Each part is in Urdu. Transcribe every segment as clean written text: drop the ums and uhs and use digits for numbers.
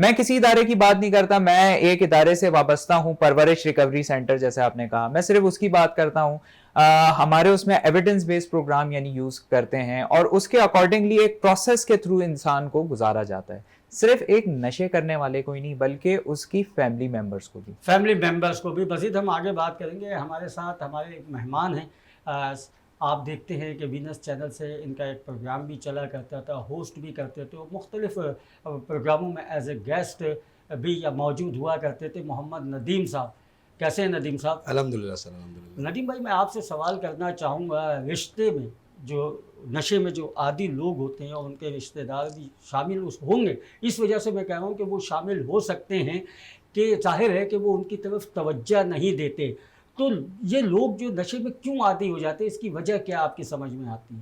میں کسی ادارے کی بات نہیں کرتا, میں ایک ادارے سے وابستہ ہوں, پرورش ریکوری سینٹر جیسے آپ نے کہا, میں صرف اس کی بات کرتا ہوں. ہمارے اس میں ایویڈنس بیس پروگرام یعنی یوز کرتے ہیں, اور اس کے اکارڈنگلی ایک پروسیس کے تھرو انسان کو گزارا جاتا ہے, صرف ایک نشے کرنے والے کو ہی نہیں بلکہ اس کی فیملی ممبرس کو بھی. فیملی ممبرس کو بھی. مزید ہم آگے بات کریں گے. ہمارے ساتھ ہمارے ایک مہمان ہیں. آپ دیکھتے ہیں کہ وینس چینل سے ان کا ایک پروگرام بھی چلا کرتا تھا, ہوسٹ بھی کرتے تھے, مختلف پروگراموں میں ایز اے گیسٹ بھی موجود ہوا کرتے تھے. محمد ندیم صاحب, کیسے ہیں ندیم صاحب؟ الحمدللہ سر, الحمدللہ. ندیم بھائی, میں آپ سے سوال کرنا چاہوں گا, رشتے میں جو نشے میں جو عادی لوگ ہوتے ہیں اور ان کے رشتہ دار بھی شامل ہوں گے, اس وجہ سے میں کہہ رہا ہوں کہ وہ شامل ہو سکتے ہیں کہ ظاہر ہے کہ وہ ان کی طرف توجہ نہیں دیتے, تو یہ لوگ جو نشے میں کیوں عادی ہو جاتے ہیں, اس کی وجہ کیا آپ کی سمجھ میں آتی ہے؟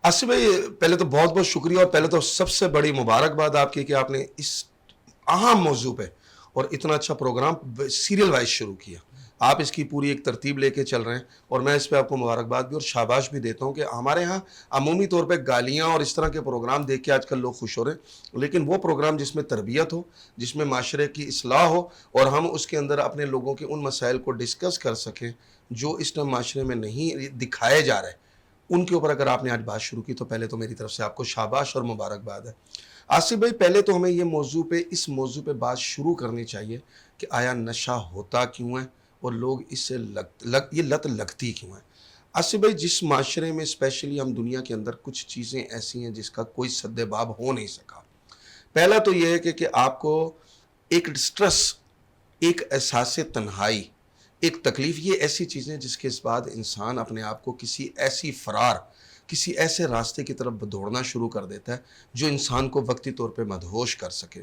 آصف بھائی, پہلے تو بہت بہت شکریہ, اور پہلے تو سب سے بڑی مبارکباد آپ کی کہ آپ نے اس اہم موضوع پہ اور اتنا اچھا پروگرام سیریل وائز شروع کیا. آپ اس کی پوری ایک ترتیب لے کے چل رہے ہیں, اور میں اس پہ آپ کو مبارکباد بھی اور شاباش بھی دیتا ہوں کہ ہمارے ہاں عمومی طور پہ گالیاں اور اس طرح کے پروگرام دیکھ کے آج کل لوگ خوش ہو رہے ہیں, لیکن وہ پروگرام جس میں تربیت ہو, جس میں معاشرے کی اصلاح ہو, اور ہم اس کے اندر اپنے لوگوں کے ان مسائل کو ڈسکس کر سکیں جو اس ٹائم معاشرے میں نہیں دکھائے جا رہے, ان کے اوپر اگر آپ نے آج بات شروع کی تو پہلے تو میری طرف سے آپ کو شاباش اور مبارکباد ہے. آصف بھائی, پہلے تو ہمیں اس موضوع پہ بات شروع کرنی چاہیے کہ آیا نشہ ہوتا کیوں ہے اور لوگ اس سے یہ لت لگتی کیوں ہے. آصف بھائی, جس معاشرے میں اسپیشلی ہم دنیا کے اندر کچھ چیزیں ایسی ہیں جس کا کوئی سد باب ہو نہیں سکا. پہلا تو یہ ہے کہ آپ کو ایک ڈسٹریس, ایک احساس تنہائی, ایک تکلیف, یہ ایسی چیزیں جس کے بعد انسان اپنے آپ کو کسی ایسے راستے کی طرف دوڑنا شروع کر دیتا ہے جو انسان کو وقتی طور پہ مدہوش کر سکے.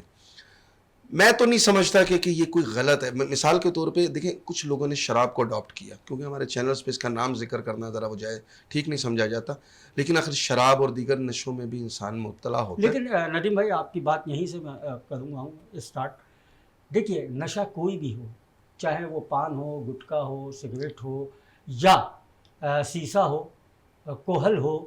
میں تو نہیں سمجھتا کہ یہ کوئی غلط ہے. مثال کے طور پہ دیکھیں, کچھ لوگوں نے شراب کو اڈاپٹ کیا, کیونکہ ہمارے چینلز پہ اس کا نام ذکر کرنا ذرا وہ جائے ٹھیک نہیں سمجھا جاتا, لیکن آخر شراب اور دیگر نشوں میں بھی انسان مبتلا ہوتا ہے. لیکن ندیم بھائی, آپ کی بات یہیں سے میں کروں گا اسٹارٹ. دیکھیے, نشہ کوئی بھی ہو, چاہے وہ پان ہو, گٹکا ہو, سگریٹ ہو, یا سیسا ہو, کوہل ہو,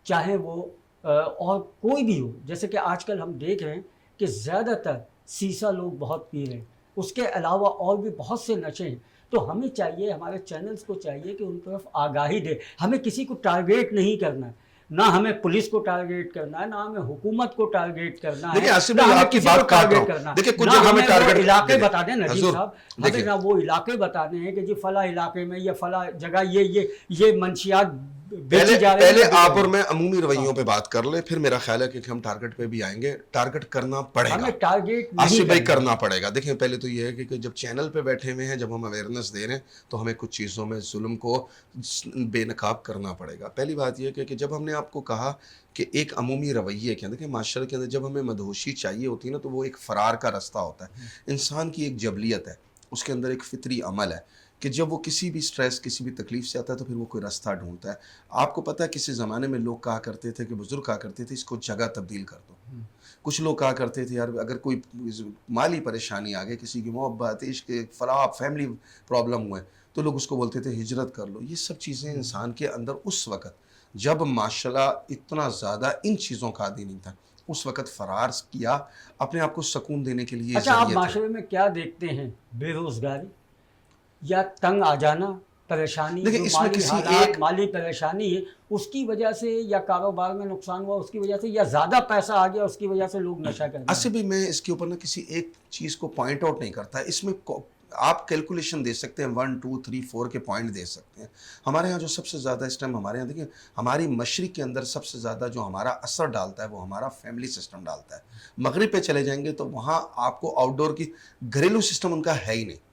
چاہے وہ اور کوئی بھی ہو, جیسے کہ آج کل ہم دیکھ رہے ہیں کہ زیادہ تر سیسا لوگ بہت پی رہے ہیں, اس کے علاوہ اور بھی بہت سے نشے ہیں. تو ہمیں چاہیے, ہمارے چینلز کو چاہیے کہ ان طرف آگاہی دے. ہمیں کسی کو ٹارگیٹ نہیں کرنا ہے, نہ ہمیں پولیس کو ٹارگیٹ کرنا ہے, نہ ہمیں حکومت کو ٹارگیٹ کرنا ہے. دیکھیں آصف بھائی, آپ کی بات کاٹ رہا ہوں. دیکھیں, کچھ جگہ ہمیں ٹارگیٹ علاقے بتا دیں ندیم صاحب, ہمیں نہ وہ علاقے بتانے ہیں کہ جی فلاں علاقے میں یا فلاں جگہ یہ منشیات بیچی جا رہی ہیں. پہلے آپ اور میں عمومی رویوں پہ بات کر لیں, پھر میرا خیال ہے کہ ہم ٹارگٹ پہ بھی آئیں گے. ٹارگٹ کرنا پڑے گا, ہمیں ٹارگیٹ آصف بھائی کرنا پڑے گا. دیکھیں, پہلے تو یہ ہے کہ جب چینل پہ بیٹھے ہوئے ہیں, جب ہم اویئرنیس دے رہے ہیں, تو ہمیں کچھ چیزوں میں ظلم کو بے نقاب کرنا پڑے گا. پہلی بات یہ ہے کہ جب ہم نے آپ کو کہا کہ ایک عمومی رویے کے اندر, کہ معاشرے کے اندر جب ہمیں مدہوشی چاہیے ہوتی ہے نا, تو وہ ایک فرار کا راستہ ہوتا ہے. انسان کی ایک جبلیت ہے, اس کے اندر ایک فطری عمل ہے کہ جب وہ کسی بھی سٹریس, کسی بھی تکلیف سے آتا ہے تو پھر وہ کوئی راستہ ڈھونڈتا ہے. آپ کو پتہ ہے کسی زمانے میں لوگ کہا کرتے تھے, کہ بزرگ کہا کرتے تھے, اس کو جگہ تبدیل کر دو. کچھ لوگ کہا کرتے تھے یار اگر کوئی مالی پریشانی آ گئی, کسی کی محبت, عشق, فلاح, فیملی پرابلم ہوئے, تو لوگ اس کو بولتے تھے ہجرت کر لو. یہ سب چیزیں انسان کے اندر اس وقت جب معاشرہ اتنا زیادہ ان چیزوں کا عادی نہیں تھا, اس وقت فرار کیا اپنے آپ کو سکون دینے کے لیے. اچھا, آپ معاشرے میں کیا دیکھتے ہیں؟ بے روزگاری یا تنگ آ جانا, پریشانی, مالی پریشانی ہے, اس کی وجہ سے, یا کاروبار میں نقصان ہوا اس کی وجہ سے, یا زیادہ پیسہ آ گیا اس کی وجہ سے لوگ نشہ کرتے ہیں. ایسے بھی میں اس کے اوپر نا کسی ایک چیز کو پوائنٹ آؤٹ نہیں کرتا. اس میں آپ کیلکولیشن دے سکتے ہیں, 1 2 3 4 کے پوائنٹ دے سکتے ہیں. ہمارے ہاں جو سب سے زیادہ اس ٹائم ہمارے ہاں دیکھیں, ہماری مشرق کے اندر سب سے زیادہ جو ہمارا اثر ڈالتا ہے وہ ہمارا فیملی سسٹم ڈالتا ہے. مغرب پہ چلے جائیں گے تو وہاں آپ کو آؤٹ ڈور کی گھریلو سسٹم ان کا ہے ہی نہیں.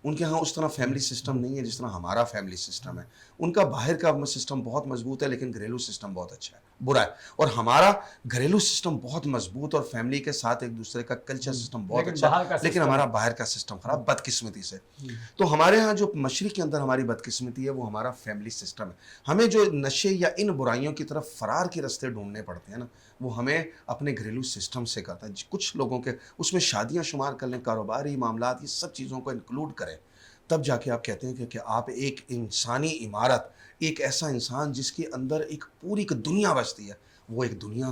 ان کے ہاں اس طرح فیملی سسٹم نہیں ہے جس طرح ہمارا فیملی سسٹم ہے. ان کا باہر کا سسٹم بہت مضبوط ہے, لیکن گھریلو سسٹم بہت اچھا ہے, برا ہے. اور ہمارا گھریلو سسٹم بہت مضبوط اور فیملی کے ساتھ ایک دوسرے کا کلچر سسٹم بہت اچھا ہے, لیکن ہمارا باہر کا سسٹم خراب, بدقسمتی سے. تو ہمارے ہاں جو مشرق کے اندر ہماری بدقسمتی ہے وہ ہمارا فیملی سسٹم ہے. ہمیں جو نشے یا ان برائیوں کی طرف فرار کے راستے ڈھونڈنے پڑتے ہیں نا, وہ ہمیں اپنے گھریلو سسٹم سے کرتا ہے. کچھ لوگوں کے اس میں شادیاں شمار کر لیں, کاروباری معاملات, یہ سب چیزوں کو انکلوڈ کریں, تب جا کے آپ کہتے ہیں کہ آپ ایک انسانی عمارت, ایک ایسا انسان جس کے اندر ایک پوری دنیا بستی ہے, وہ ایک دنیا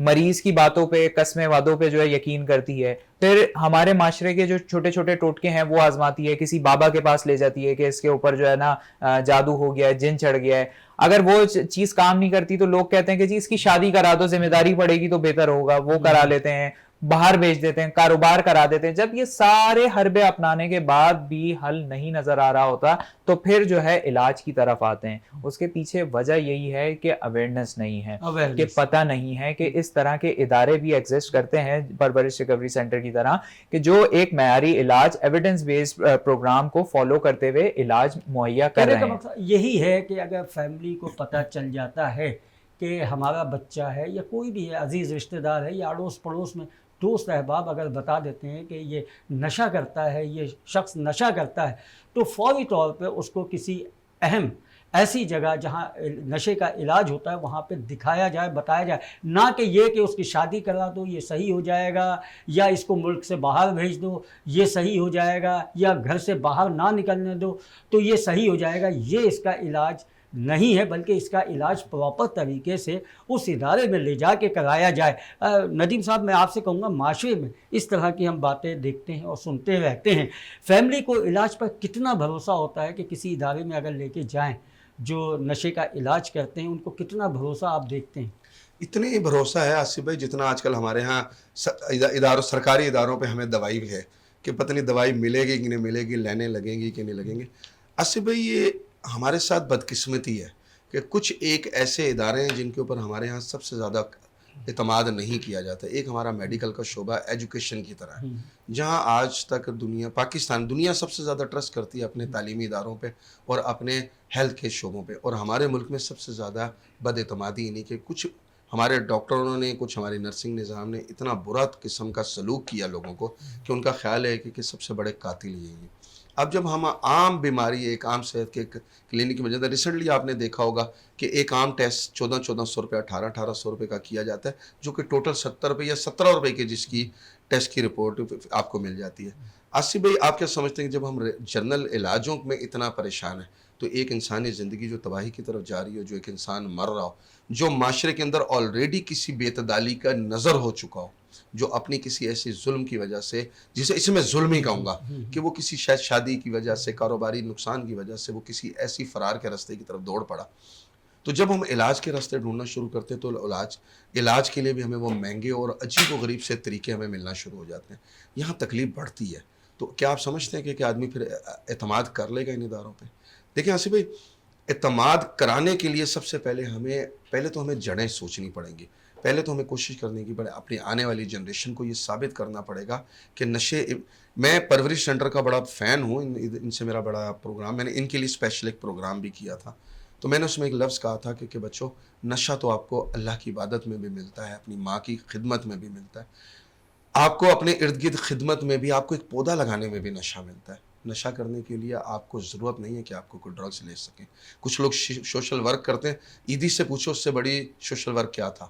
مریض کی باتوں پہ قسمیں وعدوں پہ جو ہے یقین کرتی ہے، پھر ہمارے معاشرے کے جو چھوٹے چھوٹے ٹوٹکے ہیں وہ آزماتی ہے، کسی بابا کے پاس لے جاتی ہے کہ اس کے اوپر جو ہے نا جادو ہو گیا ہے، جن چڑھ گیا ہے. اگر وہ چیز کام نہیں کرتی تو لوگ کہتے ہیں کہ جی اس کی شادی کرا دو، ذمہ داری پڑے گی تو بہتر ہوگا، وہ کرا لیتے ہیں، باہر بھیج دیتے ہیں، کاروبار کرا دیتے ہیں. جب یہ سارے حربے اپنانے کے بعد بھی حل نہیں نظر آ رہا ہوتا تو پھر جو ہے علاج کی طرف آتے ہیں. اس کے پیچھے وجہ یہی ہے کہ اویئرنیس نہیں ہے، کہ پتہ نہیں ہے کہ اس طرح کے ادارے بھی ایگزسٹ کرتے ہیں پرورش ریکوری سینٹر کی طرح، کہ جو ایک معیاری علاج ایویڈنس بیسڈ پروگرام کو فالو کرتے ہوئے علاج مہیا کر رہے ہیں. یہی ہے کہ اگر فیملی کو پتہ چل جاتا ہے کہ ہمارا بچہ ہے یا کوئی بھی ہے، عزیز رشتہ دار ہے یا اڑوس پڑوس میں دوست احباب اگر بتا دیتے ہیں کہ یہ نشہ کرتا ہے، یہ شخص نشہ کرتا ہے، تو فوری طور پہ اس کو کسی اہم ایسی جگہ جہاں نشے کا علاج ہوتا ہے وہاں پہ دکھایا جائے، بتایا جائے. نہ کہ یہ کہ اس کی شادی کرا دو یہ صحیح ہو جائے گا، یا اس کو ملک سے باہر بھیج دو یہ صحیح ہو جائے گا، یا گھر سے باہر نہ نکلنے دو تو یہ صحیح ہو جائے گا. یہ اس کا علاج نہیں ہے، بلکہ اس کا علاج پراپر طریقے سے اس ادارے میں لے جا کے کرایا جائے. ندیم صاحب میں آپ سے کہوں گا، معاشرے میں اس طرح کی ہم باتیں دیکھتے ہیں اور سنتے رہتے ہیں. فیملی کو علاج پر کتنا بھروسہ ہوتا ہے کہ کسی ادارے میں اگر لے کے جائیں جو نشے کا علاج کرتے ہیں، ان کو کتنا بھروسہ آپ دیکھتے ہیں؟ اتنے ہی بھروسہ ہے آصف بھائی جتنا آج کل ہمارے ہاں سرکاری اداروں پہ ہمیں دوائی بھی ہے کہ پتہ نہیں دوائی ملے گی کہ نہیں ملے گی، لینے لگیں گی کہ نہیں لگیں گے. آصف بھائی یہ ہمارے ساتھ بدقسمتی ہے کہ کچھ ایک ایسے ادارے ہیں جن کے اوپر ہمارے ہاں سب سے زیادہ اعتماد نہیں کیا جاتا. ایک ہمارا میڈیکل کا شعبہ ایجوکیشن کی طرح ہے، جہاں آج تک دنیا سب سے زیادہ ٹرسٹ کرتی ہے اپنے تعلیمی اداروں پہ اور اپنے ہیلتھ کے شعبوں پہ. اور ہمارے ملک میں سب سے زیادہ بد اعتمادی انہیں کہ کچھ ہمارے ڈاکٹروں نے، کچھ ہماری نرسنگ نظام نے اتنا برا قسم کا سلوک کیا لوگوں کو کہ ان کا خیال ہے کہ سب سے بڑے قاتل یہی ہیں. اب جب ہم عام بیماری، ایک عام صحت کے کلینک کی وجہ سے ریسنٹلی آپ نے دیکھا ہوگا کہ ایک عام ٹیسٹ 1400 روپے 1800 روپے کا کیا جاتا ہے، جو کہ ٹوٹل 70 روپے یا 17 روپے کی جس کی ٹیسٹ کی رپورٹ آپ کو مل جاتی ہے. آصف بھائی آپ کیا سمجھتے ہیں کہ جب ہم جنرل علاجوں میں اتنا پریشان ہیں تو ایک انسانی زندگی جو تباہی کی طرف جا رہی ہو، جو ایک انسان مر رہا ہو، جو معاشرے کے اندر آلریڈی کسی بے اعتدالی کا نظر ہو چکا ہو، جو اپنی کسی ایسی ظلم کی وجہ سے، جسے اسے میں ظلم ہی کہوں گا کہ وہ کسی شاید شادی کی وجہ سے، کاروباری نقصان کی وجہ سے وہ کسی ایسی فرار کے راستے کی طرف دوڑ پڑا، تو جب ہم علاج کے راستے ڈھونڈنا شروع کرتے ہیں تو علاج کے لیے بھی ہمیں وہ مہنگے اور عجیب و غریب سے طریقے ہمیں ملنا شروع ہو جاتے ہیں. یہاں تکلیف بڑھتی ہے. تو کیا آپ سمجھتے ہیں کہ آدمی پھر اعتماد کر لے گا ان اداروں پہ؟ دیکھیں آصف بھائی، اعتماد کرانے کے لیے سب سے پہلے تو ہمیں جڑیں سوچنی پڑیں گی. پہلے تو ہمیں کوشش کرنے کی پڑے، اپنی آنے والی جنریشن کو یہ ثابت کرنا پڑے گا کہ میں پرورش سینٹر کا بڑا فین ہوں، ان سے میرا بڑا پروگرام، میں نے ان کے لیے اسپیشل ایک پروگرام بھی کیا تھا. تو میں نے اس میں ایک لفظ کہا تھا کہ بچوں، نشہ تو آپ کو اللہ کی عبادت میں بھی ملتا ہے، اپنی ماں کی خدمت میں بھی ملتا ہے، آپ کو اپنے ارد گرد خدمت میں بھی، آپ کو ایک پودا لگانے میں بھی نشہ ملتا ہے. نشہ کرنے کے لیے آپ کو ضرورت نہیں ہے کہ آپ کو کوئی ڈرگس لے سکیں. کچھ لوگ سوشل ورک کرتے ہیں، عیدی سے پوچھو اس سے بڑی سوشل ورک کیا تھا.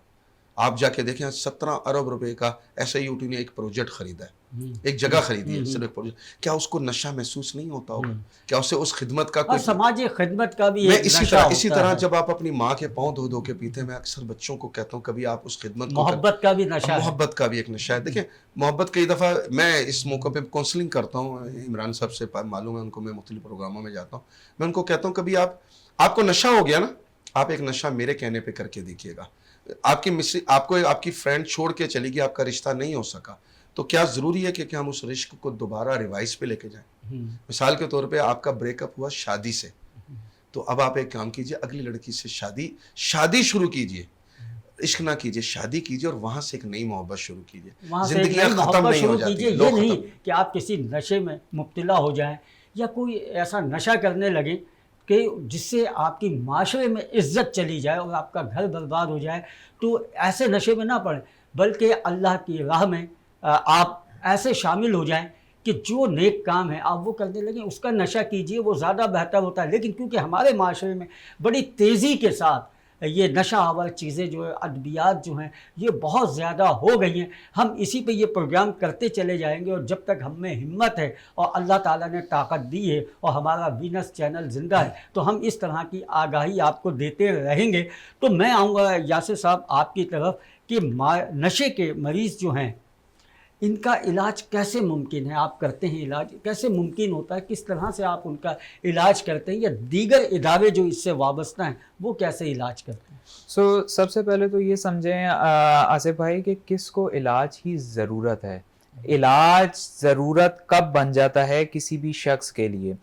آپ جا کے دیکھیں 17 ارب روپے کا SIUT نے ایک پروجیکٹ خریدا ہے، ایک جگہ خریدی ہے صرف ایک پروجیکٹ. کیا اس کو نشہ محسوس نہیں ہوتا ہوگا؟ کیا اسے اس خدمت کا اور سماجی خدمت کا بھی میں ایک اسی طرح جب آپ اپنی ماں کے پاؤں دھو دھو کے پیتے ہیں، میں اکثر بچوں کو کہتا ہوں کبھی آپ اس خدمت کو، محبت کا بھی نشہ ہے، محبت کا بھی ایک نشہ ہے. دیکھیں محبت کئی دفعہ میں اس موقع پہ کونسلنگ کرتا ہوں، عمران صاحب سے معلوم ہے ان کو، میں مختلف پروگراموں میں جاتا ہوں، میں ان کو کہتا ہوں کبھی آپ کو نشہ ہو گیا نا، آپ ایک نشہ میرے کہنے پہ کر کے دیکھیے گا. آپ کی فرینڈ چھوڑ کے چلی گئی، آپ کا رشتہ نہیں ہو سکا، تو کیا ضروری ہے کہ ہم اس رشق کو دوبارہ ریوائز پہ لے کے جائیں؟ مثال کے طور پہ آپ کا بریک اپ ہوا شادی سے، تو اب آپ ایک کام کیجئے، اگلی لڑکی سے شادی شروع کیجئے، عشق نہ کیجئے، شادی کیجئے اور وہاں سے ایک نئی محبت شروع کیجئے. زندگیاں ختم نہیں ہو جاتی. یہ نہیں کہ آپ کسی نشے میں مبتلا ہو جائیں یا کوئی ایسا نشہ کرنے لگیں کہ جس سے آپ کی معاشرے میں عزت چلی جائے اور آپ کا گھر برباد ہو جائے. تو ایسے نشے میں نہ پڑیں، بلکہ اللہ کی راہ میں آپ ایسے شامل ہو جائیں کہ جو نیک کام ہے آپ وہ کرنے لگیں، اس کا نشہ کیجئے، وہ زیادہ بہتر ہوتا ہے. لیکن کیونکہ ہمارے معاشرے میں بڑی تیزی کے ساتھ یہ نشہ آور چیزیں جو ہے، ادویات جو ہیں، یہ بہت زیادہ ہو گئی ہیں. ہم اسی پہ یہ پروگرام کرتے چلے جائیں گے، اور جب تک ہم میں ہمت ہے اور اللہ تعالیٰ نے طاقت دی ہے اور ہمارا وینس چینل زندہ ہے تو ہم اس طرح کی آگاہی آپ کو دیتے رہیں گے. تو میں آؤں گا یاسر صاحب آپ کی طرف کہ نشے کے مریض جو ہیں ان کا علاج کیسے ممکن ہے؟ آپ کرتے ہیں علاج، کیسے ممکن ہوتا ہے؟ کس طرح سے آپ ان کا علاج کرتے ہیں، یا دیگر ادارے جو اس سے وابستہ ہیں وہ کیسے علاج کرتے ہیں؟ سب سے پہلے تو یہ سمجھیں آصف بھائی کہ کس کو علاج کی ضرورت ہے. علاج ضرورت کب بن جاتا ہے کسی بھی شخص کے لیے؟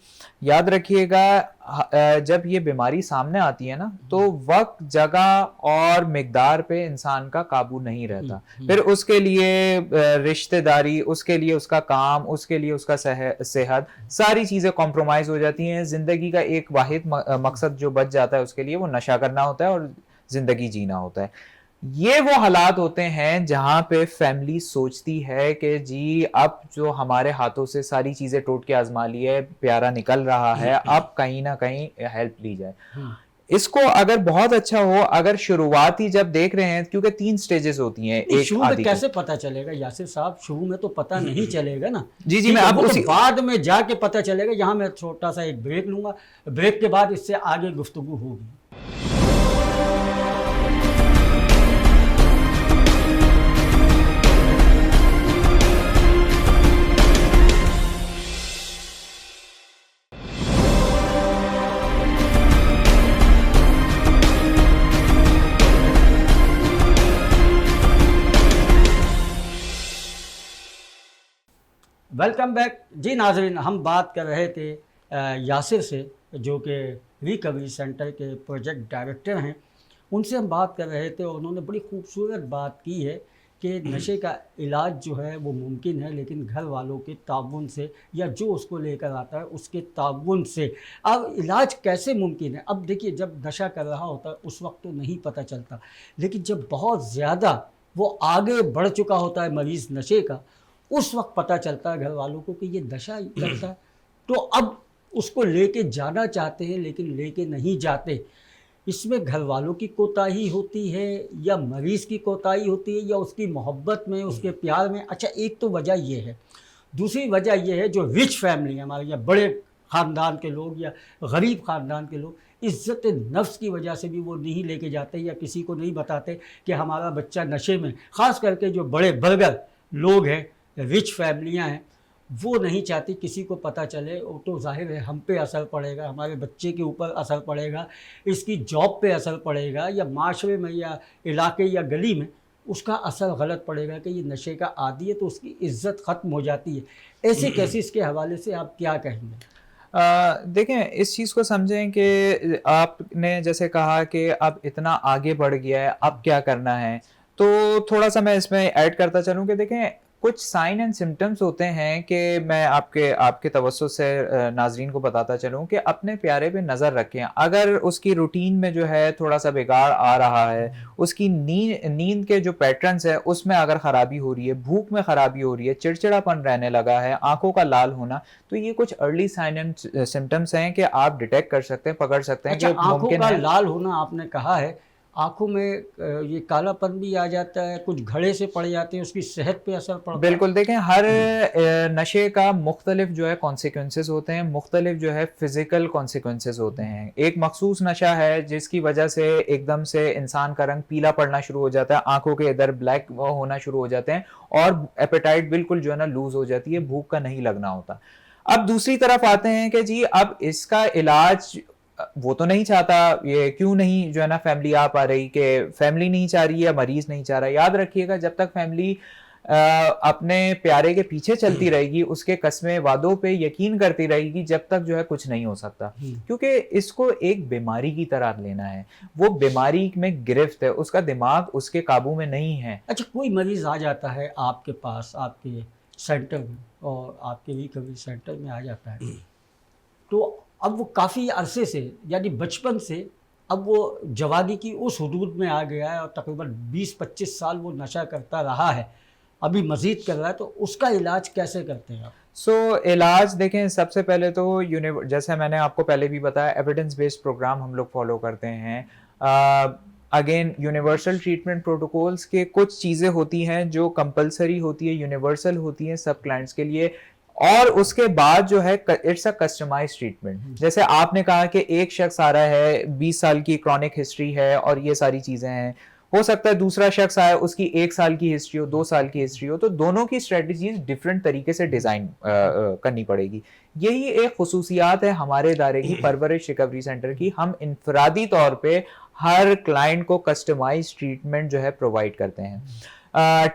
یاد رکھیے گا جب یہ بیماری سامنے آتی ہے نا تو وقت، جگہ اور مقدار پہ انسان کا قابو نہیں رہتا. پھر اس کے لیے رشتہ داری، اس کے لیے اس کا کام، اس کے لیے اس کا صحت، ساری چیزیں کمپرومائز ہو جاتی ہیں. زندگی کا ایک واحد مقصد جو بچ جاتا ہے اس کے لیے وہ نشہ کرنا ہوتا ہے اور زندگی جینا ہوتا ہے. یہ وہ حالات ہوتے ہیں جہاں پہ فیملی سوچتی ہے کہ جی اب جو ہمارے ہاتھوں سے ساری چیزیں ٹوٹ کے آزما لی ہے، پیارا نکل رہا ہے، اب کہیں نہ کہیں ہیلپ لی جائے. اس کو اگر بہت اچھا ہو، اگر شروعاتی جب دیکھ رہے ہیں، کیونکہ 3 سٹیجز ہوتی ہیں. ایک شروع میں کیسے پتہ چلے گا یاسر صاحب؟ شروع میں تو پتہ نہیں چلے گا نا. جی میں آپ کو بعد میں جا کے پتہ چلے گا. یہاں میں چھوٹا سا ایک بریک لوں گا، بریک کے بعد اس سے آگے گفتگو ہوگی. Welcome back. جی ناظرین، ہم بات کر رہے تھے یاسر سے جو کہ ریکوری سینٹر کے پروجیکٹ ڈائریکٹر ہیں. ان سے ہم بات کر رہے تھے اور انہوں نے بڑی خوبصورت بات کی ہے کہ نشے کا علاج جو ہے وہ ممکن ہے، لیکن گھر والوں کے تعاون سے یا جو اس کو لے کر آتا ہے اس کے تعاون سے. اب علاج کیسے ممکن ہے؟ اب دیکھیے، جب نشہ کر رہا ہوتا ہے اس وقت تو نہیں پتہ چلتا، لیکن جب بہت زیادہ وہ آگے بڑھ چکا ہوتا ہے مریض نشے کا، اس وقت پتہ چلتا ہے گھر والوں کو کہ یہ نشہ کرتا ہے. تو اب اس کو لے کے جانا چاہتے ہیں لیکن لے کے نہیں جاتے. اس میں گھر والوں کی کوتاہی ہوتی ہے یا مریض کی کوتاہی ہوتی ہے یا اس کی محبت میں، اس کے پیار میں؟ اچھا، ایک تو وجہ یہ ہے. دوسری وجہ یہ ہے جو رچ فیملی ہے ہمارے، یا بڑے خاندان کے لوگ یا غریب خاندان کے لوگ، عزت نفس کی وجہ سے بھی وہ نہیں لے کے جاتے یا کسی کو نہیں بتاتے کہ ہمارا بچہ نشے میں. خاص کر کے جو بڑے برگر لوگ ہیں، رچ فیملیاں ہیں، وہ نہیں چاہتی کسی کو پتہ چلے. تو ظاہر ہے ہم پہ اثر پڑے گا، ہمارے بچے کے اوپر اثر پڑے گا، اس کی جاب پہ اثر پڑے گا، یا معاشرے میں یا علاقے یا گلی میں اس کا اثر غلط پڑے گا کہ یہ نشے کا عادی ہے، تو اس کی عزت ختم ہو جاتی ہے. ایسے کیسز کے حوالے سے آپ کیا کہیں گے؟ دیکھیں، اس چیز کو سمجھیں کہ آپ نے جیسے کہا کہ اب اتنا آگے بڑھ گیا ہے، اب کیا کرنا ہے. تو تھوڑا سا میں اس میں ایڈ کرتا چلوں کہ دیکھیں، کچھ سائن اینڈ سمٹمز ہوتے ہیں کہ میں آپ کے توسط سے ناظرین کو بتاتا چلوں کہ اپنے پیارے پہ نظر رکھیں. اگر اس کی روٹین میں جو ہے تھوڑا سا بگاڑ آ رہا ہے، اس کی نیند کے جو پیٹرنز ہے اس میں اگر خرابی ہو رہی ہے، بھوک میں خرابی ہو رہی ہے، چڑچڑا پن رہنے لگا ہے، آنکھوں کا لال ہونا، تو یہ کچھ ارلی سائن اینڈ سمٹمز ہیں کہ آپ ڈیٹیکٹ کر سکتے ہیں، پکڑ سکتے ہیں. کہ آنکھوں کا لال ہونا آپ نے کہا ہے، آنکھوں میں یہ کالا پن بھی آ جاتا ہے، کچھ گھڑے سے پڑ جاتے ہیں، اس کی صحت پہ اثر پڑتا ہے. بالکل. دیکھیں، ہر نشے کا مختلف جو ہے کانسیکوینسز ہوتے ہیں، مختلف جو ہے فزیکل کانسیکوینسز ہوتے ہیں. ایک مخصوص نشہ ہے جس کی وجہ سے ایک دم سے انسان کا رنگ پیلا پڑنا شروع ہو جاتا ہے، آنکھوں کے ادھر بلیک ہونا شروع ہو جاتے ہیں اور ایپیٹائٹ بالکل جو ہے نا لوز ہو جاتی ہے، بھوک کا نہیں لگنا ہوتا. اب دوسری طرف آتے ہیں کہ جی اب اس کا علاج وہ تو نہیں چاہتا، یہ کیوں نہیں جو ہے نا فیملی آ پا رہی، کہ فیملی نہیں چاہ رہی ہے، مریض نہیں چاہ رہا. یاد رکھیے گا، جب تک فیملی اپنے پیارے کے پیچھے چلتی رہے گی، اس کے قسمیں وعدوں پہ یقین کرتی رہے گی، جب تک جو ہے کچھ نہیں ہو سکتا. کیونکہ اس کو ایک بیماری کی طرح لینا ہے، وہ بیماری میں گرفت ہے، اس کا دماغ اس کے قابو میں نہیں ہے. اچھا، کوئی مریض آ جاتا ہے آپ کے پاس، آپ کے سینٹر میں، اور آپ کے ریکوری سینٹر میں آ جاتا ہے، تو اب وہ کافی عرصے سے، یعنی بچپن سے اب وہ جوانی کی اس حدود میں آ گیا ہے اور تقریباً 20-25 سال وہ نشہ کرتا رہا ہے، ابھی مزید کر رہا ہے، تو اس کا علاج کیسے کرتے ہیں آپ؟ علاج دیکھیں، سب سے پہلے تو جیسے میں نے آپ کو پہلے بھی بتایا، ایویڈنس بیسڈ پروگرام ہم لوگ فالو کرتے ہیں. اگین، یونیورسل ٹریٹمنٹ پروٹوکولز کے کچھ چیزیں ہوتی ہیں جو کمپلسری ہوتی ہے، یونیورسل ہوتی ہیں سب کلائنٹس کے لیے، اور اس کے بعد جو ہے اٹس اے کسٹمائز ٹریٹمنٹ. جیسے آپ نے کہا کہ ایک شخص آ رہا ہے، 20 سال کی کرونک ہسٹری ہے اور یہ ساری چیزیں ہیں، ہو سکتا ہے دوسرا شخص آئے اس کی 1 سال کی ہسٹری ہو 2 سال کی ہسٹری ہو, تو دونوں کی اسٹریٹجیز ڈفرینٹ طریقے سے ڈیزائن کرنی پڑے گی. یہی ایک خصوصیات ہے ہمارے ادارے کی پرورش ریکوری سینٹر کی. ہم انفرادی طور پہ ہر کلائنٹ کو کسٹمائز ٹریٹمنٹ جو ہے پرووائڈ کرتے ہیں.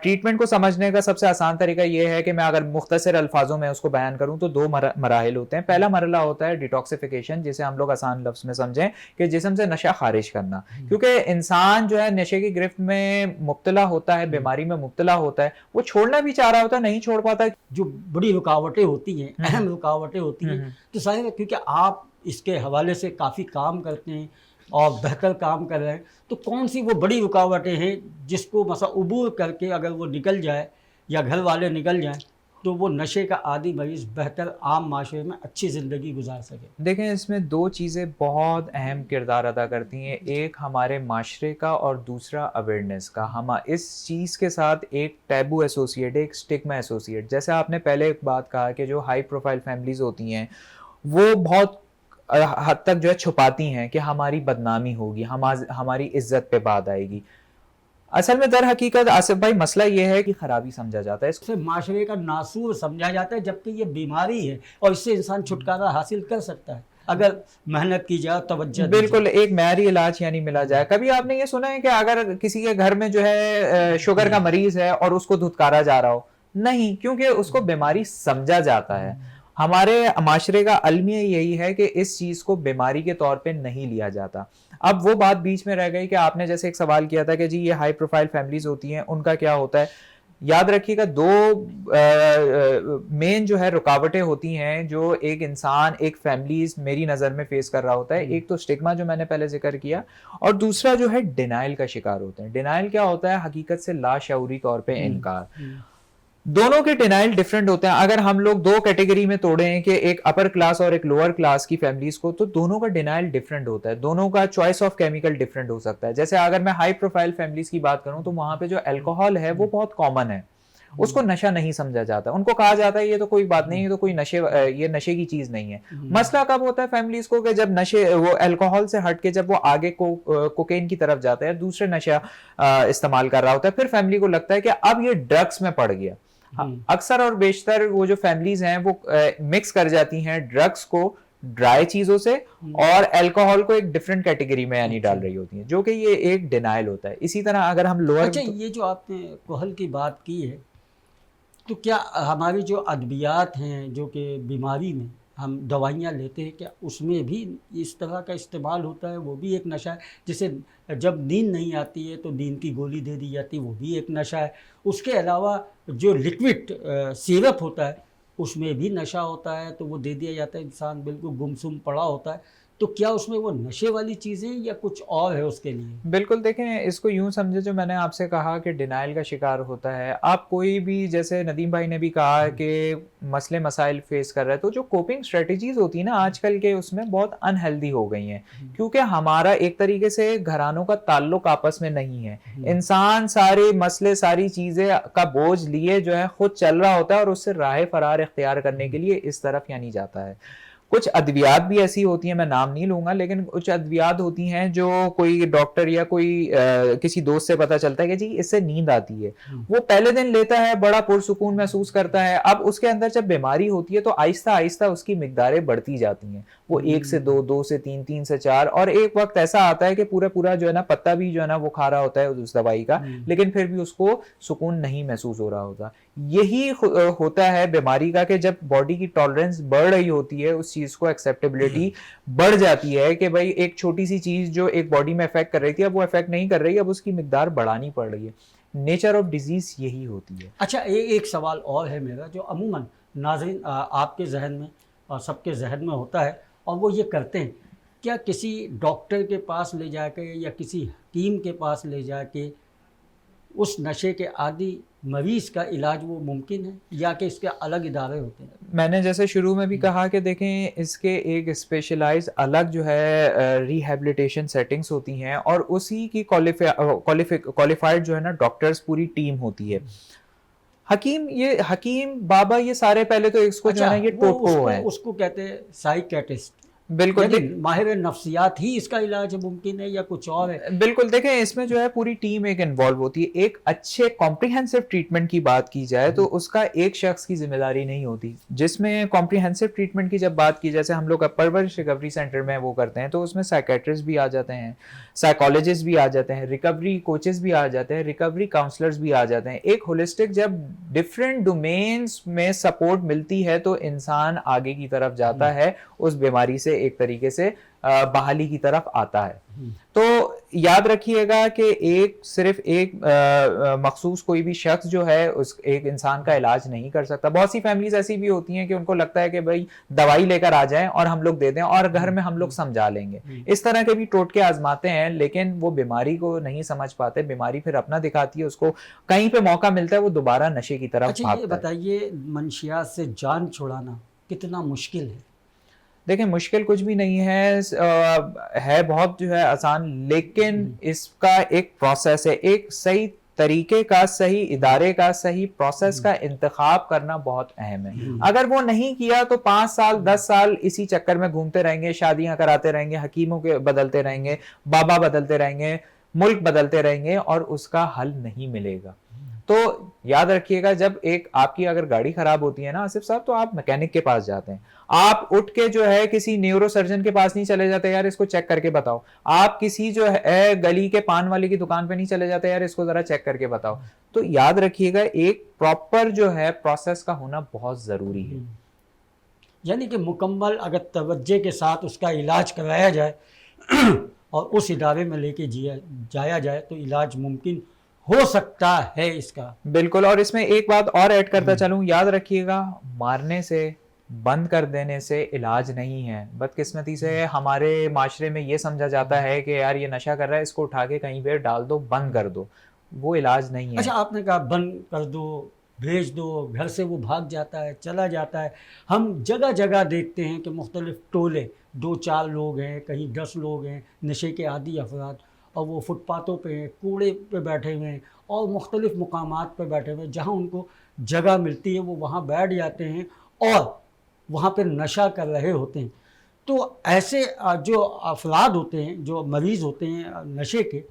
ٹریٹمنٹ کو سمجھنے کا سب سے آسان طریقہ یہ ہے کہ میں اگر مختصر الفاظوں میں اس کو بیان کروں تو 2 مراحل ہوتے ہیں. پہلا مرحلہ ہوتا ہے ڈیٹاکسیفیکیشن, جسے ہم لوگ آسان لفظ میں سمجھیں کہ جسم سے نشہ خارج کرنا. کیونکہ انسان جو ہے نشے کی گرفت میں مبتلا ہوتا ہے, بیماری میں مبتلا ہوتا ہے, وہ چھوڑنا بھی چاہ رہا ہوتا ہے, نہیں چھوڑ پاتا. جو بڑی رکاوٹیں ہوتی ہیں, اہم رکاوٹیں ہوتی ہیں, تو ظاہر ہے کیونکہ آپ اس کے حوالے سے کافی کام کرتے ہیں اور بہتر کام کر رہے ہیں, تو کون سی وہ بڑی رکاوٹیں ہیں جس کو مثلا عبور کر کے اگر وہ نکل جائے یا گھر والے نکل جائیں تو وہ نشے کا عادی مریض بہتر عام معاشرے میں اچھی زندگی گزار سکے؟ دیکھیں اس میں 2 چیزیں بہت اہم کردار ادا کرتی ہیں, ایک ہمارے معاشرے کا اور دوسرا اویئرنیس کا. ہم اس چیز کے ساتھ ایک ٹیبو ایسوسیٹ, ایک اسٹگما ایسوسیٹ, جیسے آپ نے پہلے ایک بات کہا کہ جو ہائی پروفائل فیملیز ہوتی ہیں وہ بہت حد تک جو ہے چھپاتی ہیں کہ ہماری بدنامی ہوگی, ہماری عزت پہ بات آئے گی. اصل میں در حقیقت آصف بھائی مسئلہ یہ ہے کہ خرابی سمجھا جاتا ہے, اس سے معاشرے کا ناسور سمجھا جاتا ہے, جبکہ یہ بیماری ہے اور اس سے انسان چھٹکارا حاصل کر سکتا ہے اگر محنت کی جائے, توجہ. بالکل ایک معیاری علاج یعنی ملا جائے. کبھی آپ نے یہ سنا ہے کہ اگر کسی کے گھر میں جو ہے شوگر کا مریض ہے اور اس کو دھتکارا جا رہا ہو؟ نہیں, کیونکہ اس کو بیماری سمجھا جاتا ہے. ہمارے معاشرے کا المیہ یہی ہے کہ اس چیز کو بیماری کے طور پہ نہیں لیا جاتا. اب وہ بات بیچ میں رہ گئی کہ آپ نے جیسے ایک سوال کیا تھا کہ جی یہ ہائی پروفائل فیملیز ہوتی ہیں ان کا کیا ہوتا ہے. یاد رکھیے گا 2 مین جو ہے رکاوٹیں ہوتی ہیں جو ایک انسان, ایک فیملیز میری نظر میں فیس کر رہا ہوتا ہے. ایک تو اسٹگما جو میں نے پہلے ذکر کیا, اور دوسرا جو ہے ڈینائل کا شکار ہوتے ہیں. ڈینائل کیا ہوتا ہے؟ حقیقت سے لاشعوری طور پہ انکار. دونوں کے ڈینائل ڈفرینٹ ہوتے ہیں. اگر ہم لوگ 2 کیٹیگری میں توڑیں کہ ایک اپر کلاس اور ایک لوور کلاس کی فیملیز کو, تو دونوں کا ڈینائل ڈفرینٹ ہوتا ہے, دونوں کا چوائس آف کیمیکل ڈفرینٹ ہو سکتا ہے. جیسے اگر میں ہائی پروفائل فیملیز کی بات کروں تو وہاں پہ جو الکوہول ہے وہ بہت کامن ہے, اس کو نشہ نہیں سمجھا جاتا. ان کو کہا جاتا ہے یہ تو کوئی بات نہیں, یہ تو کوئی یہ نشے کی چیز نہیں ہے. مسئلہ کب ہوتا ہے فیملیز کو کہ جب نشے, وہ الکوہول سے ہٹ کے جب وہ آگے کوکین کی طرف جاتا ہے, دوسرے نشہ استعمال کر رہا ہوتا ہے, پھر فیملی کو لگتا ہے کہ اب یہ ڈرگس میں پڑ گیا. اکثر اور بیشتر وہ جو فیملیز ہیں وہ مکس کر جاتی ہیں ڈرگس کو ڈرائی چیزوں سے اور الکوہول کو ایک ڈفرینٹ کیٹیگری میں یعنی ڈال رہی ہوتی ہیں, جو کہ یہ ایک ڈینائل ہوتا ہے. اسی طرح اگر ہم لوور, اچھا یہ جو آپ نے کوہل کی بات کی ہے, تو کیا ہماری جو ادویات ہیں جو کہ بیماری میں ہم دوائیاں لیتے ہیں, کیا اس میں بھی اس طرح کا استعمال ہوتا ہے؟ وہ بھی ایک نشہ ہے. جیسے جب نیند نہیں آتی ہے تو نیند کی گولی دے دی جاتی ہے, وہ بھی ایک نشہ ہے. اس کے علاوہ جو لکوڈ سیرپ ہوتا ہے اس میں بھی نشہ ہوتا ہے, تو وہ دے دیا جاتا ہے, انسان بالکل گمسم پڑا ہوتا ہے. تو کیا اس میں وہ نشے والی چیزیں یا کچھ اور ہے اس کے لیے؟ بالکل دیکھیں اس کو یوں سمجھے, جو میں نے آپ سے کہا کہ ڈینائل کا شکار ہوتا ہے. آپ کوئی بھی, جیسے ندیم بھائی نے بھی کہا کہ مسئلے مسائل فیس کر رہے, تو جو کوپنگ اسٹریٹجیز ہوتی ہیں نا آج کل کے, اس میں بہت انہیلدی ہو گئی ہیں, کیونکہ ہمارا ایک طریقے سے گھرانوں کا تعلق آپس میں نہیں ہے. انسان سارے مسئلے, ساری چیزیں کا بوجھ لیے جو ہے خود چل رہا ہوتا ہے, اور اس سے راہ فرار اختیار کرنے کے لیے اس طرف یعنی جاتا ہے. کچھ ادویات بھی ایسی ہوتی ہیں, میں نام نہیں لوں گا, لیکن کچھ ادویات ہوتی ہیں جو کوئی ڈاکٹر یا کوئی کسی دوست سے پتہ چلتا ہے کہ جی اس سے نیند آتی ہے, وہ پہلے دن لیتا ہے, بڑا پرسکون محسوس کرتا ہے. اب اس کے اندر جب بیماری ہوتی ہے تو آہستہ آہستہ اس کی مقداریں بڑھتی جاتی ہیں, وہ 1 سے 2, 2 سے 3, 3 سے 4, اور ایک وقت ایسا آتا ہے کہ پورا جو ہے نا پتا بھی جو ہے نا وہ کھا رہا ہوتا ہے اس دوائی کا, لیکن پھر بھی اس کو سکون نہیں محسوس ہو رہا ہوتا. یہی ہوتا ہے بیماری کا کہ جب باڈی کی ٹالرنس بڑھ رہی ہوتی ہے, اس چیز کو ایکسیپٹیبلٹی بڑھ جاتی ہے کہ بھائی ایک چھوٹی سی چیز جو ایک باڈی میں افیکٹ کر رہی تھی اب وہ افیکٹ نہیں کر رہی, اب اس کی مقدار بڑھانی پڑ رہی ہے. نیچر آف ڈیزیز یہی ہوتی ہے. اچھا ایک سوال اور ہے میرا, جو عموماً ناظرین آپ کے ذہن میں اور سب کے ذہن میں ہوتا ہے, اور وہ یہ کرتے ہیں, کیا کسی ڈاکٹر کے پاس لے جا کے یا کسی حکیم کے پاس لے جا کے اس نشے کے عادی مریض کا علاج وہ ممکن ہے, یا کہ اس کے الگ ادارے ہوتے ہیں؟ میں نے جیسے شروع میں بھی کہا کہ دیکھیں اس کے ایک اسپیشلائز الگ جو ہے ریہیبلیٹیشن سیٹنگز ہوتی ہیں, اور اسی کی کوالیفائڈ جو ہے نا ڈاکٹرز پوری ٹیم ہوتی ہے. حکیم بابا یہ سارے پہلے تو اس کو جو ہے نا یہ ٹوپو ہے, اس کو کہتے ہیں سائیکیٹرسٹ. بالکل یعنی ماہر نفسیات ہی اس کا علاج ممکن ہے یا کچھ اور ہے؟ بالکل دیکھیں اس میں جو ہے پوری ٹیم ایک انوالو ہوتی ہے. ایک اچھے کمپریہنسو ٹریٹمنٹ کی بات کی جائے تو اس کا ایک شخص کی ذمہ داری نہیں ہوتی. جس میں کمپریہنسو ٹریٹمنٹ کی جب بات کی جیسے ہم لوگ پرورش ریکوری سینٹر میں وہ کرتے ہیں تو اس میں سائیکیٹرسٹ بھی آ جاتے ہیں, سائیکالوجسٹ بھی آ جاتے ہیں, ریکوری کوچز بھی آ جاتے ہیں, ریکوری کاؤنسلرز بھی آ جاتے ہیں. ایک ہولسٹک جب ڈفرینٹ ڈومینس میں سپورٹ ملتی ہے تو انسان آگے کی طرف جاتا ہے, اس بیماری سے ایک طریقے سے بحالی کی طرف آتا ہے. تو یاد رکھیے گا کہ صرف ایک مخصوص کوئی بھی شخص جو ہے اس ایک انسان کا علاج نہیں کر سکتا. بہت سی فیملیز ایسی بھی ہوتی ہیں کہ ان کو لگتا ہے کہ بھائی دوائی لے کر آ جائیں اور ہم لوگ دے دیں اور گھر میں ہم لوگ سمجھا لیں گے. اس طرح کے بھی ٹوٹکے آزماتے ہیں لیکن وہ بیماری کو نہیں سمجھ پاتے. بیماری پھر اپنا دکھاتی ہے, اس کو کہیں پہ موقع ملتا ہے وہ دوبارہ نشے کی طرف اچھا یہ بھاگتا ہے. بتائیے منشیات سے جان چھڑانا کتنا مشکل ہے؟ دیکھیں مشکل کچھ بھی نہیں ہے بہت جو ہے آسان, لیکن اس کا ایک پروسیس ہے. ایک صحیح طریقے کا, صحیح ادارے کا, صحیح پروسیس کا انتخاب کرنا بہت اہم ہے. اگر وہ نہیں کیا تو 5 سال 10 سال اسی چکر میں گھومتے رہیں گے, شادیاں کراتے رہیں گے, حکیموں کے بدلتے رہیں گے, بابا بدلتے رہیں گے, ملک بدلتے رہیں گے اور اس کا حل نہیں ملے گا. تو یاد رکھیے گا جب ایک آپ کی اگر گاڑی خراب ہوتی ہے نا آصف صاحب تو آپ میکینک کے پاس جاتے ہیں. آپ اٹھ کے جو ہے کسی نیورو سرجن کے پاس نہیں چلے جاتے یار اس کو چیک کر کے بتاؤ. آپ کسی جو ہے گلی کے پان والی کی دکان پہ نہیں چلے جاتے یار اس کو ذرا چیک کر کے بتاؤ. تو یاد رکھیے گا ایک پراپر جو ہے پروسیس کا ہونا بہت ضروری ہے. یعنی کہ مکمل اگر توجہ کے ساتھ اس کا علاج کرایا جائے اور اس ادارے میں لے کے جایا جائے تو علاج ممکن ہو سکتا ہے اس کا. بالکل. اور اس میں ایک بات اور ایڈ کرتا چلوں, یاد رکھیے گا مارنے سے بند کر دینے سے علاج نہیں ہے. بدقسمتی سے ہمارے معاشرے میں یہ سمجھا جاتا ہے کہ یار یہ نشہ کر رہا ہے اس کو اٹھا کے کہیں پہ ڈال دو, بند کر دو, وہ علاج نہیں ہے. اچھا آپ نے کہا بند کر دو, بھیج دو, گھر سے وہ بھاگ جاتا ہے, چلا جاتا ہے. ہم جگہ جگہ دیکھتے ہیں کہ مختلف ٹولے, 2-4 لوگ ہیں, کہیں 10 لوگ ہیں نشے کے عادی افراد, اور وہ فٹ پاتھوں پہ ہیں, کوڑے پہ بیٹھے ہوئے ہیں اور مختلف مقامات پہ بیٹھے ہوئے ہیں. جہاں ان کو جگہ ملتی ہے وہ وہاں بیٹھ جاتے ہیں اور وہاں پہ نشہ کر رہے ہوتے ہیں. تو ایسے جو افراد ہوتے ہیں, جو مریض ہوتے ہیں نشے کے,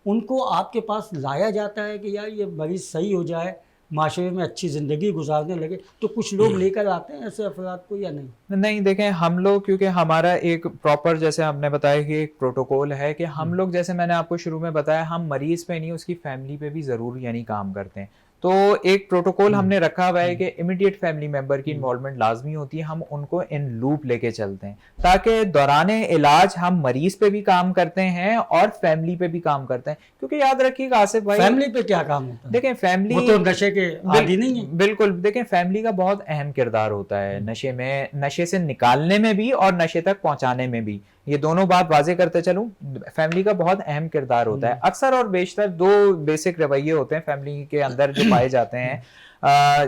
ان کو آپ کے پاس لایا جاتا ہے کہ یار یہ مریض صحیح ہو جائے, معاشرے میں اچھی زندگی گزارنے لگے, تو کچھ لوگ لے کر آتے ہیں ایسے افراد کو یا نہیں؟ نہیں دیکھیں ہم لوگ کیونکہ ہمارا ایک پراپر جیسے ہم نے بتایا کہ ایک پروٹوکول ہے کہ ہم لوگ جیسے میں نے آپ کو شروع میں بتایا ہم مریض پہ نہیں اس کی فیملی پہ بھی ضرور یعنی کام کرتے ہیں. تو ایک پروٹوکول ہم نے رکھا ہوا ہے کہ امیڈیٹ فیملی ممبر کی انوالومنٹ لازمی ہوتی ہے. ہم ان کو ان لوپ لے کے چلتے ہیں تاکہ دوران علاج ہم مریض پہ بھی کام کرتے ہیں اور فیملی پہ بھی کام کرتے ہیں. کیونکہ یاد رکھیے گا آصف بھائی فیملی پہ کیا کام ہوتا ہے؟ دیکھیں فیملی وہ تو نشے کے عادی نہیں ہے. بالکل. دیکھیں فیملی کا بہت اہم کردار ہوتا ہے نشے میں, نشے سے نکالنے میں بھی اور نشے تک پہنچانے میں بھی. یہ دونوں بات واضح کرتے چلوں, فیملی کا بہت اہم کردار ہوتا ہے. اکثر اور بیشتر 2 بیسک رویے ہوتے ہیں فیملی کے اندر جو پائے جاتے ہیں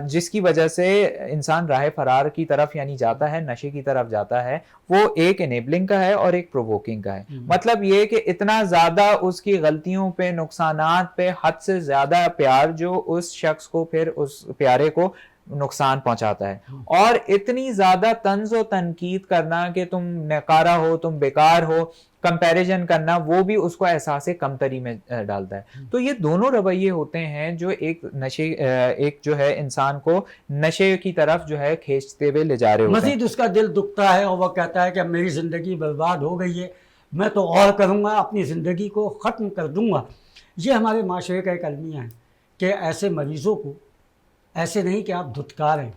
جس کی وجہ سے انسان راہ فرار کی طرف یعنی جاتا ہے, نشے کی طرف جاتا ہے. وہ ایک انیبلنگ کا ہے اور ایک پرووکنگ کا ہے. مطلب یہ کہ اتنا زیادہ اس کی غلطیوں پہ, نقصانات پہ حد سے زیادہ پیار جو اس شخص کو پھر اس پیارے کو نقصان پہنچاتا ہے, اور اتنی زیادہ طنز و تنقید کرنا کہ تم ناکارہ ہو, تم بیکار ہو, کمپیریزن کرنا, وہ بھی اس کو احساس کمتری میں ڈالتا ہے. تو یہ دونوں رویے ہوتے ہیں جو ایک جو ہے انسان کو نشے کی طرف جو ہے کھینچتے ہوئے لے جا رہے ہوتے ہیں. مزید اس کا دل دکھتا ہے اور وہ کہتا ہے کہ اب میری زندگی برباد ہو گئی ہے, میں تو اور کروں گا, اپنی زندگی کو ختم کر دوں گا. یہ ہمارے معاشرے کا ایک المیہ ہے کہ ایسے مریضوں کو ایسے نہیں کہ آپ دھتکاریں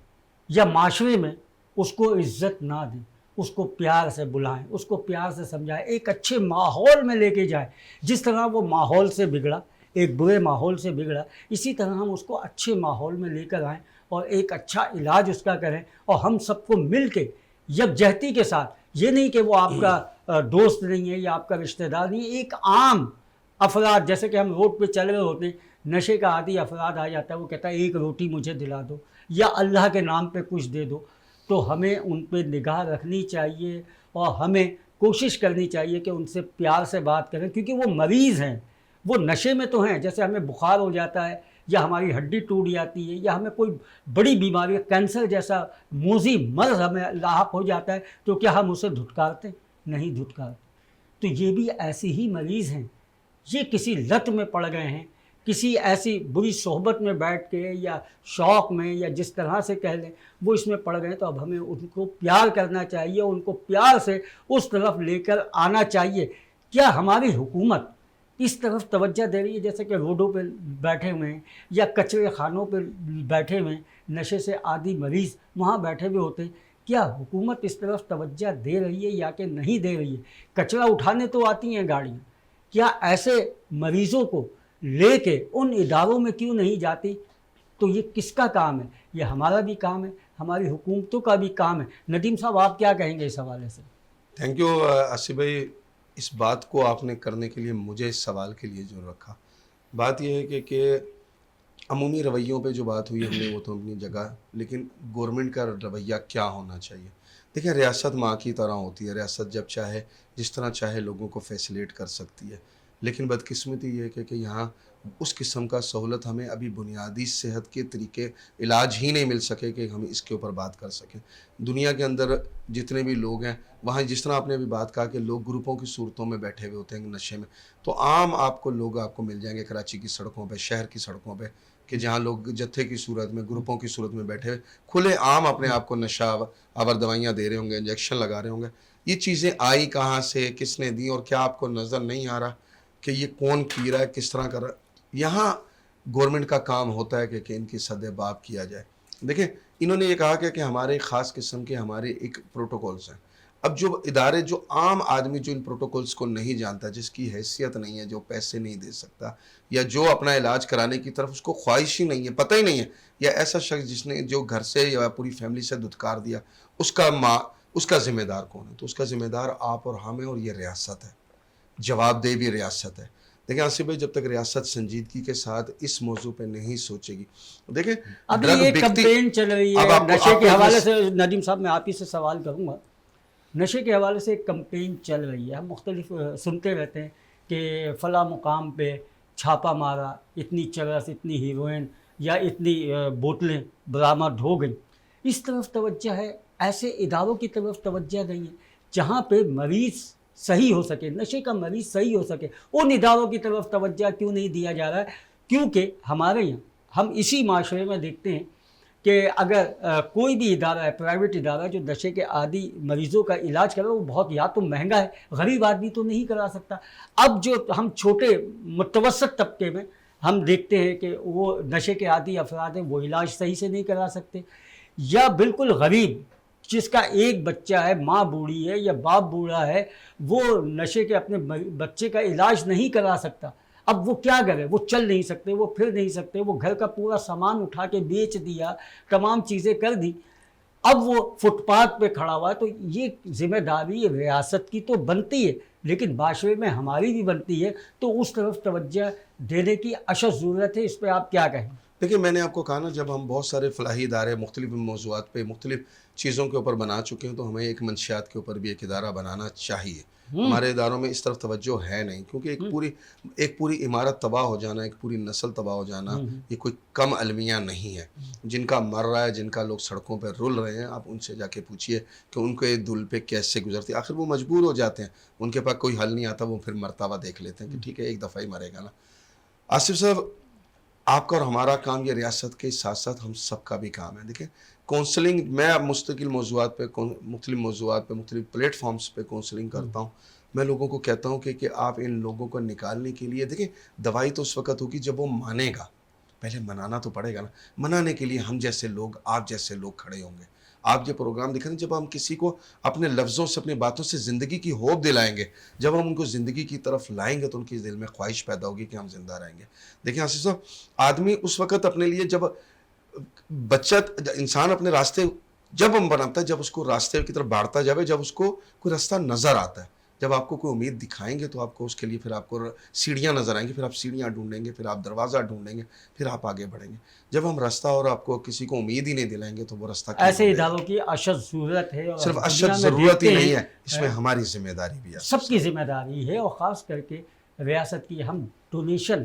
یا معاشرے میں اس کو عزت نہ دیں, اس کو پیار سے بلائیں, اس کو پیار سے سمجھائیں, ایک اچھے ماحول میں لے کے جائیں. جس طرح وہ ماحول سے بگڑا, ایک برے ماحول سے بگڑا, اسی طرح ہم اس کو اچھے ماحول میں لے کر آئیں اور ایک اچھا علاج اس کا کریں, اور ہم سب کو مل کے یکجہتی کے ساتھ, یہ نہیں کہ وہ آپ کا دوست نہیں ہے یا آپ کا رشتہ دار نہیں ہے, ایک عام افراد جیسے کہ ہم روڈ پہ چل رہے ہوتے ہیں, نشے کا عادی افراد آ جاتا ہے, وہ کہتا ہے 1 روٹی مجھے دلا دو یا اللہ کے نام پہ کچھ دے دو. تو ہمیں ان پہ نگاہ رکھنی چاہیے اور ہمیں کوشش کرنی چاہیے کہ ان سے پیار سے بات کریں, کیونکہ وہ مریض ہیں, وہ نشے میں تو ہیں. جیسے ہمیں بخار ہو جاتا ہے یا ہماری ہڈی ٹوٹ جاتی ہے یا ہمیں کوئی بڑی بیماری کینسر جیسا موذی مرض ہمیں لاحق ہو جاتا ہے تو کیا ہم اسے دھٹکارتے؟ نہیں دھٹکارتے۔ تو یہ بھی ایسے ہی مریض ہیں، یہ کسی لت میں پڑ گئے ہیں، کسی ایسی بری صحبت میں بیٹھ کے یا شوق میں یا جس طرح سے کہہ لیں وہ اس میں پڑ گئے، تو اب ہمیں ان کو پیار کرنا چاہیے، ان کو پیار سے اس طرف لے کر آنا چاہیے۔ کیا ہماری حکومت اس طرف توجہ دے رہی ہے؟ جیسے کہ روڈوں پہ بیٹھے ہوئے ہیں یا کچرے خانوں پہ بیٹھے ہوئے ہیں، نشے سے عادی مریض وہاں بیٹھے ہوئے ہوتے ہیں، کیا حکومت اس طرف توجہ دے رہی ہے یا کہ نہیں دے رہی ہے؟ کچرا اٹھانے تو آتی ہیں گاڑیاں، کیا ایسے مریضوں کو لے کے ان اداروں میں کیوں نہیں جاتی؟ تو یہ کس کا کام ہے؟ یہ ہمارا بھی کام ہے، ہماری حکومتوں کا بھی کام ہے۔ ندیم صاحب آپ کیا کہیں گے اس حوالے سے؟ تھینک یو آصف بھائی، اس بات کو آپ نے کرنے کے لیے مجھے اس سوال کے لیے جو رکھا۔ بات یہ ہے کہ عمومی رویوں پہ جو بات ہوئی ہم نے وہ تو اپنی جگہ، لیکن گورنمنٹ کا رویہ کیا ہونا چاہیے؟ دیکھیں، ریاست ماں کی طرح ہوتی ہے، ریاست جب چاہے جس طرح چاہے لوگوں کو فیسیلیٹ کر سکتی ہے، لیکن بدقسمتی یہ ہے کہ یہاں اس قسم کا سہولت ہمیں ابھی بنیادی صحت کے طریقے علاج ہی نہیں مل سکے کہ ہم اس کے اوپر بات کر سکیں۔ دنیا کے اندر جتنے بھی لوگ ہیں وہاں جس طرح آپ نے ابھی بات کہا کہ لوگ گروپوں کی صورتوں میں بیٹھے ہوئے ہوتے ہیں نشے میں، تو عام آپ کو مل جائیں گے کراچی کی سڑکوں پہ، شہر کی سڑکوں پہ، کہ جہاں لوگ جتھے کی صورت میں، گروپوں کی صورت میں بیٹھے ہوئے کھلے عام اپنے آپ کو نشہ آور دوائیاں دے رہے ہوں گے، انجیکشن لگا رہے ہوں گے۔ یہ چیزیں آئی کہاں سے، کس نے دی، اور کیا آپ کو نظر نہیں آ رہا کہ یہ کون پی رہا ہے، کس طرح کر رہا ہے؟ یہاں گورنمنٹ کا کام ہوتا ہے کہ ان کی سد باب کیا جائے۔ دیکھیں، انہوں نے یہ کہا کہ ہمارے خاص قسم کے ہمارے ایک پروٹوکولز ہیں۔ اب جو ادارے، جو عام آدمی جو ان پروٹوکولز کو نہیں جانتا، جس کی حیثیت نہیں ہے، جو پیسے نہیں دے سکتا، یا جو اپنا علاج کرانے کی طرف اس کو خواہش ہی نہیں ہے، پتہ ہی نہیں ہے، یا ایسا شخص جس نے جو گھر سے یا پوری فیملی سے دھتکار دیا، اس کا ذمہ دار کون ہے؟ تو اس کا ذمہ دار آپ اور ہم ہیں، اور یہ ریاست ہے، جواب دہ بھی ریاست ہے۔ دیکھیں آصف بھائی، جب تک ریاست سنجیدگی کے ساتھ اس موضوع پہ نہیں سوچے گی، دیکھیں ابھی ایک کمپین چل رہی ہے نشے کے حوالے سے، ندیم صاحب میں آپ ہی سے سوال کروں گا، نشے کے حوالے سے ایک کمپین چل رہی ہے، ہم مختلف سنتے رہتے ہیں کہ فلاں مقام پہ چھاپا مارا، اتنی چرس، اتنی ہیروئن یا اتنی بوتلیں برآمد ہو گئیں۔ اس طرف توجہ ہے، ایسے اداروں کی طرف توجہ نہیں ہے جہاں پہ مریض صحیح ہو سکے، نشے کا مریض صحیح ہو سکے، ان اداروں کی طرف توجہ کیوں نہیں دیا جا رہا ہے؟ کیونکہ ہمارے یہاں ہم اسی معاشرے میں دیکھتے ہیں کہ اگر کوئی بھی ادارہ ہے، پرائیویٹ ادارہ جو نشے کے عادی مریضوں کا علاج کرے، وہ بہت یا تو مہنگا ہے، غریب آدمی تو نہیں کرا سکتا۔ اب جو ہم چھوٹے متوسط طبقے میں ہم دیکھتے ہیں کہ وہ نشے کے عادی افراد ہیں، وہ علاج صحیح سے نہیں کرا سکتے، یا بالکل غریب جس کا ایک بچہ ہے، ماں بوڑھی ہے یا باپ بوڑھا ہے، وہ نشے کے اپنے بچے کا علاج نہیں کرا سکتا۔ اب وہ کیا کرے؟ وہ چل نہیں سکتے، وہ پھر نہیں سکتے، وہ گھر کا پورا سامان اٹھا کے بیچ دیا، تمام چیزیں کر دی، اب وہ فٹ پاتھ پہ کھڑا ہوا ہے۔ تو یہ ذمہ داری ریاست کی تو بنتی ہے، لیکن معاشرے میں ہماری بھی بنتی ہے، تو اس طرف توجہ دینے کی اشد ضرورت ہے۔ اس پہ آپ کیا کہیں؟ دیکھیں، میں نے آپ کو کہا نا، جب ہم بہت سارے فلاحی ادارے مختلف موضوعات پہ مختلف چیزوں کے اوپر بنا چکے ہیں، تو ہمیں ایک منشیات کے اوپر بھی ایک ادارہ بنانا چاہیے۔ ہمارے اداروں میں اس طرف توجہ ہے نہیں، کیونکہ ایک پوری عمارت تباہ ہو جانا، ایک پوری نسل تباہ ہو جانا، یہ کوئی کم المیہ نہیں ہے۔ جن کا مر رہا ہے، جن کا لوگ سڑکوں پہ رول رہے ہیں، آپ ان سے جا کے پوچھئے کہ ان کے دل پہ کیسے گزرتی، آخر وہ مجبور ہو جاتے ہیں، ان کے پاس کوئی حل نہیں آتا، وہ پھر مرتا ہوا دیکھ لیتے ہیں کہ ٹھیک ہے ایک دفعہ ہی مرے گا نا۔ آصف صاحب، آپ کا اور ہمارا کام، یہ ریاست کے ساتھ ساتھ ہم سب کا بھی کام ہے۔ دیکھیں، کونسلنگ، میں مستقل موضوعات پہ، مختلف موضوعات پہ، مختلف پلیٹ فارمز پہ کونسلنگ کرتا ہوں۔ میں لوگوں کو کہتا ہوں کہ آپ ان لوگوں کو نکالنے کے لیے، دیکھیں دوائی تو اس وقت ہوگی جب وہ مانے گا، پہلے منانا تو پڑے گا نا۔ منانے کے لیے ہم جیسے لوگ، آپ جیسے لوگ کھڑے ہوں گے۔ آپ یہ پروگرام دیکھیں، جب ہم کسی کو اپنے لفظوں سے، اپنی باتوں سے زندگی کی ہوپ دلائیں گے، جب ہم ان کو زندگی کی طرف لائیں گے، تو ان کے دل میں خواہش پیدا ہوگی کہ ہم زندہ رہیں گے۔ دیکھیں آصف صاحب، آدمی اس وقت اپنے لیے، جب انسان اپنے راستے جب ہم بناتا ہے، جب اس کو راستے کی طرف بڑھتا جائے، جب اس کو کوئی راستہ نظر آتا ہے، جب آپ کو کوئی امید دکھائیں گے، تو آپ کو اس کے لیے پھر آپ کو سیڑھیاں نظر آئیں گی، پھر آپ سیڑھیاں ڈھونڈیں گے، پھر آپ دروازہ ڈھونڈیں گے، پھر آپ آگے بڑھیں گے۔ جب ہم راستہ اور آپ کو کسی کو امید ہی نہیں دلائیں گے، تو وہ راستہ ایسے اداروں کی اشد ضرورت ہے، اور صرف اشد ضرورت ہی نہیں ہے، اس میں ہماری ذمہ داری بھی ہے، سب کی ذمہ داری ہے، اور خاص کر کے ریاست کی۔ ہم ڈونیشن